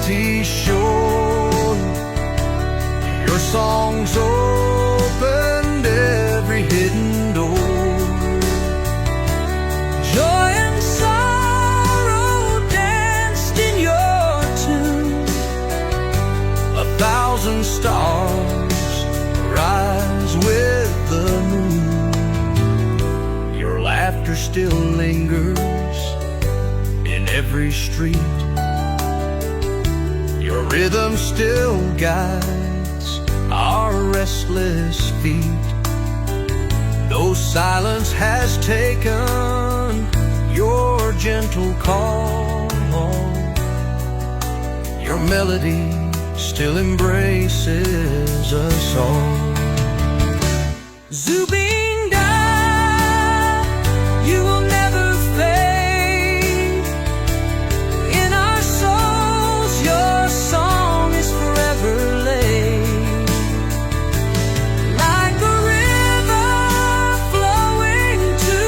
empty shore. Your songs opened every hidden door. Joy and sorrow danced in your tune. 1,000 stars rise with the moon. Your laughter still lingers in every street. Your rhythm still guides our restless feet. Though silence has taken your gentle call, your melody still embraces us all. Zubinda, you will never fade. In our souls, your song is forever laid. Like a river flowing to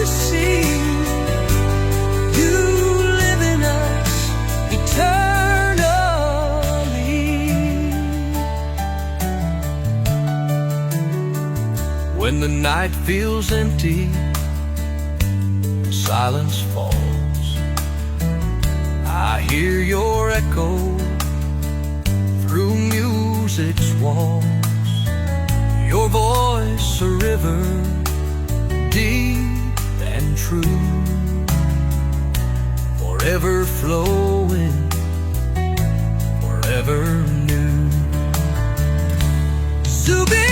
the sea, you live in us eternally. When the night feels empty, silence falls, I hear your echo through music's walls. Your voice a river deep and true, forever flowing, forever new. Zubin